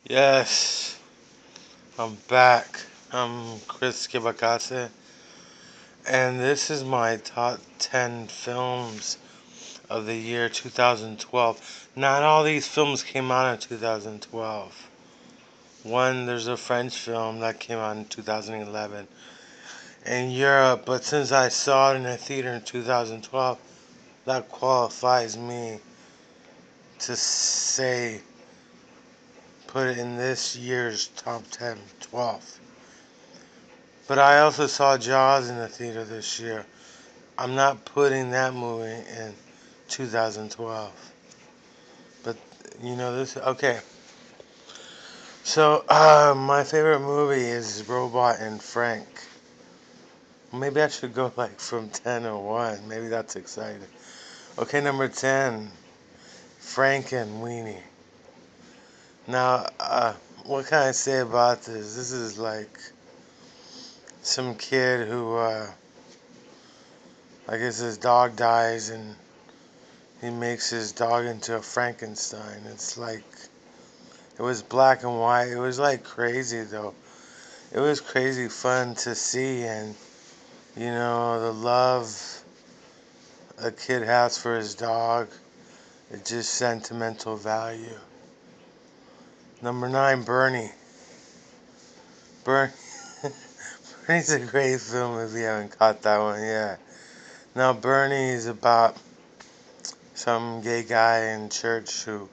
Yes, I'm back. I'm Chris Kibakase, and this is my top 10 films of the year 2012. Not all these films came out in 2012. There's a French film that came out in 2011 in Europe, but since I saw it in a theater in 2012, that qualifies me to say, put it in this year's top 10, 12. But I also saw Jaws in the theater this year. I'm not putting that movie in 2012. But this. Okay, so my favorite movie is Robot and Frank. Maybe I should go like from 10 to 1. Maybe that's exciting. Okay, number 10, Frank and Weenie. Now, what can I say about this? This is like some kid who, I guess his dog dies and he makes his dog into a Frankenstein. It's like, it was black and white. It was like crazy though. It was crazy fun to see, and the love a kid has for his dog. It's just sentimental value. Number 9, Bernie. Bernie. Bernie's a great film if you haven't caught that one yet. Now Bernie is about some gay guy in church who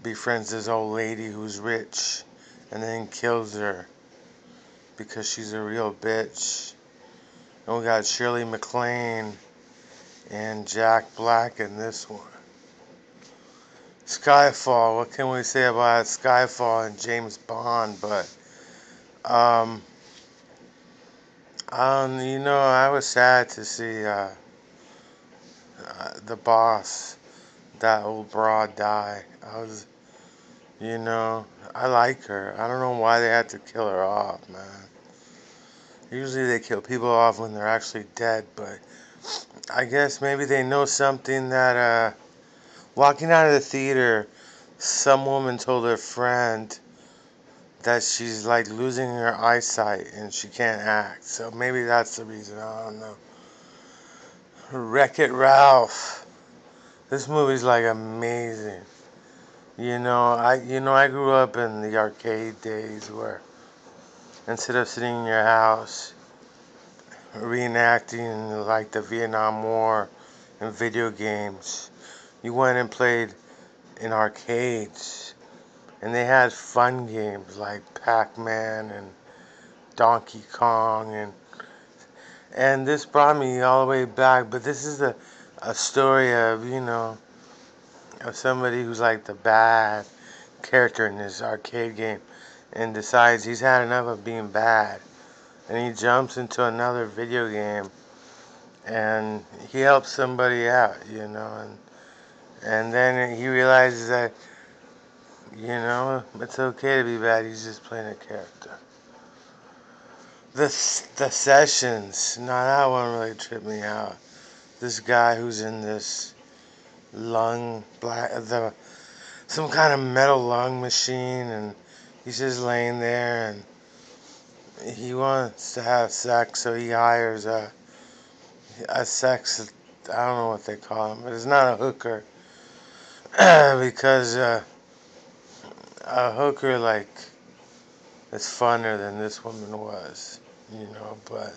befriends this old lady who's rich and then kills her because she's a real bitch. And we got Shirley MacLaine and Jack Black in this one. Skyfall. What can we say about Skyfall and James Bond? But um, I was sad to see the boss, that old broad, die. I like her. I don't know why they had to kill her off, man. Usually they kill people off when they're actually dead, but I guess maybe they know something that walking out of the theater, some woman told her friend that she's like losing her eyesight and she can't act. So maybe that's the reason. I don't know. Wreck-It Ralph. This movie's like amazing. I grew up in the arcade days where instead of sitting in your house reenacting like the Vietnam War in video games, you went and played in arcades. And they had fun games like Pac-Man and Donkey Kong, and this brought me all the way back. But this is a story of of somebody who's like the bad character in this arcade game and decides he's had enough of being bad, and he jumps into another video game and he helps somebody out, and then he realizes that it's okay to be bad. He's just playing a character. The sessions. No, that one really tripped me out. This guy who's in this some kind of metal lung machine, and he's just laying there, and he wants to have sex, so he hires a sex. I don't know what they call him, but it's not a hooker because a hooker like is funner than this woman was, But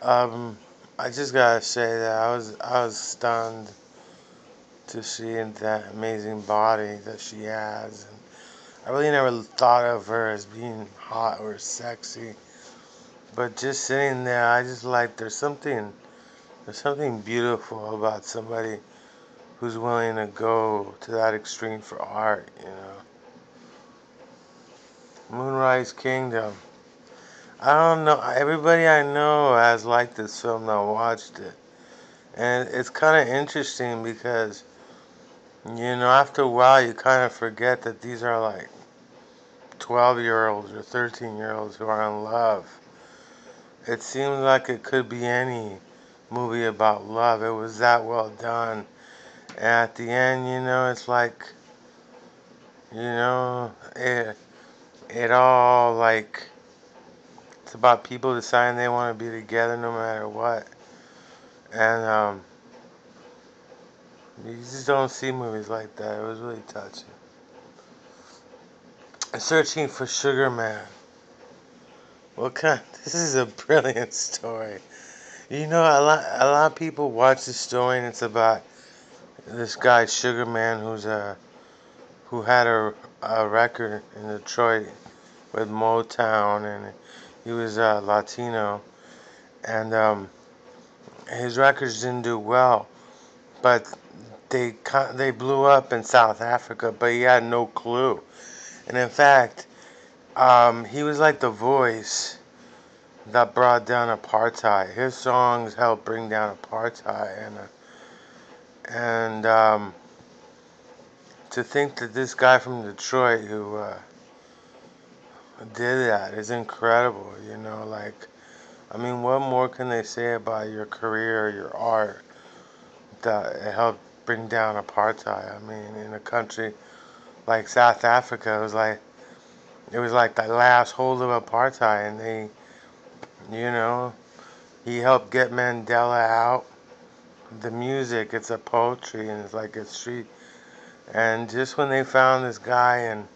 um, I just gotta say that I was stunned to see that amazing body that she has. And I really never thought of her as being hot or sexy, but just sitting there, I just like there's something beautiful about somebody who's willing to go to that extreme for art. Moonrise Kingdom. I don't know. Everybody I know has liked this film that watched it. And it's kind of interesting because, after a while you kind of forget that these are like 12-year-olds or 13-year-olds who are in love. It seems like it could be any movie about love. It was that well done. And at the end, it's like You know, it all like it's about people deciding they want to be together no matter what. And you just don't see movies like that. It was really touching. Searching for Sugar Man. What kind? This is a brilliant story. You know, a lot of people watch this story, and it's about this guy Sugar Man, who had a record in Detroit with Motown, and he was Latino, and his records didn't do well, but they blew up in South Africa, but he had no clue. And in fact, he was like the voice that brought down apartheid. His songs helped bring down apartheid, and to think that this guy from Detroit who did that is incredible. You know, like, I mean, what more can they say about your career, your art, that it helped bring down apartheid? I mean, in a country like South Africa, it was like the last hold of apartheid, and you know, he helped get Mandela out. The music, it's a poetry, and it's like a street. And just when they found this guy, and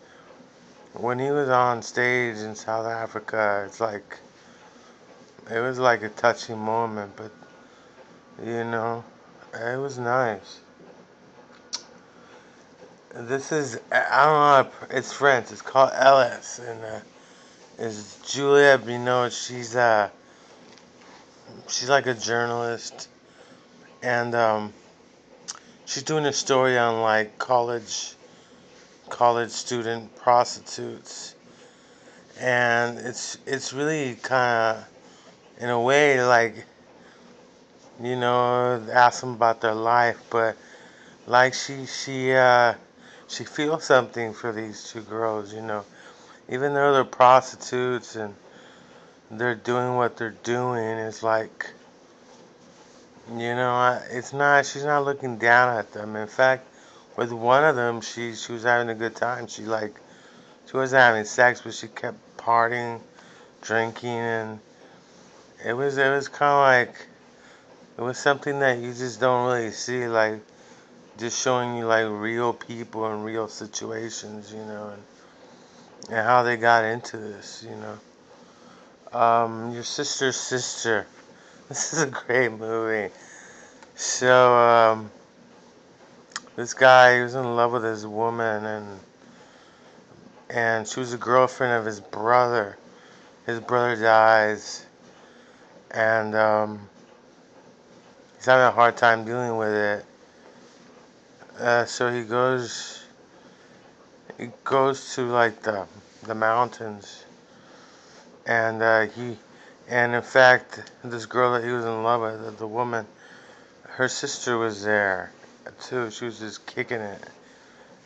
when he was on stage in South Africa, it was like a touching moment, but you know, it was nice. This is, I don't know, it's French. It's called Ellis, and it's Juliette Binoche. She's like a journalist, and she's doing a story on like college student prostitutes, and it's really kind of in a way like, ask them about their life, but like she feels something for these two girls, even though they're prostitutes and they're doing what they're doing. It's like, it's not, she's not looking down at them. In fact, with one of them, she was having a good time. She wasn't having sex, but she kept partying, drinking, and it was kind of like, it was something that you just don't really see, like just showing you like real people and real situations, and how they got into this, Your Sister's Sister. This is a great movie. So, this guy, he was in love with his woman, and she was a girlfriend of his brother. His brother dies, and he's having a hard time dealing with it. So he goes to like the mountains, and and in fact, this girl that he was in love with, the woman, her sister was there too. She was just kicking it.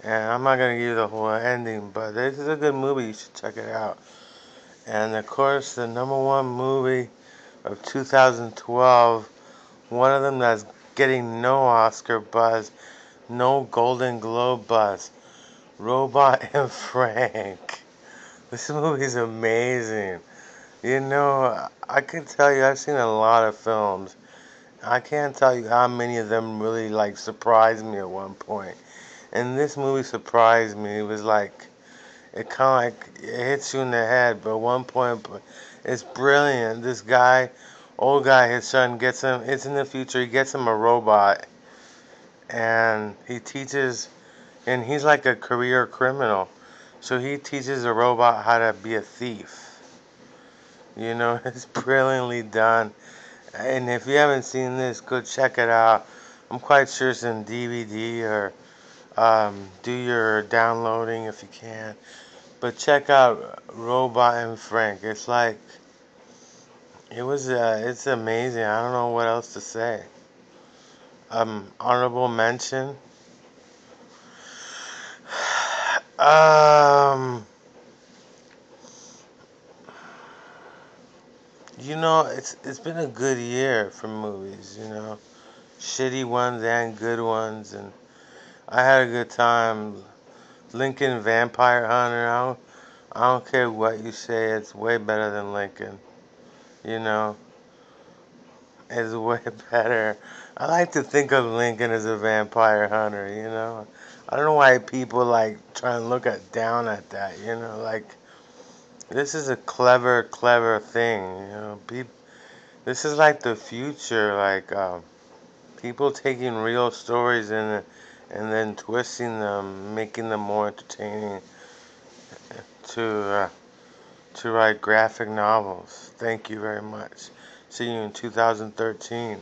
And I'm not gonna give you the whole ending, but this is a good movie. You should check it out. And of course, the number one movie of 2012, one of them that's getting no Oscar buzz, no Golden Globe buzz, Robot and Frank. This movie is amazing. I can tell you, I've seen a lot of films. I can't tell you how many of them really like surprised me at one point. And this movie surprised me. It was like, it kind of like it hits you in the head, but at one point, it's brilliant. This guy, old guy, his son gets him. It's in the future. He gets him a robot, and he teaches, and he's like a career criminal. So he teaches a robot how to be a thief. It's brilliantly done. And if you haven't seen this, go check it out. I'm quite sure it's in DVD, or do your downloading if you can. But check out Robot and Frank. It's amazing. I don't know what else to say. Honorable mention. Um, it's been a good year for movies. Shitty ones and good ones, and I had a good time Lincoln Vampire Hunter. I don't care what you say. It's way better than Lincoln. You know, it's way better. I like to think of Lincoln as a vampire hunter. You know, I don't know why people like try and look down at that. You know, like this is a clever thing. You know, this is like the future. Like people taking real stories and then twisting them, making them more entertaining to to write graphic novels. Thank you very much. See you in 2013.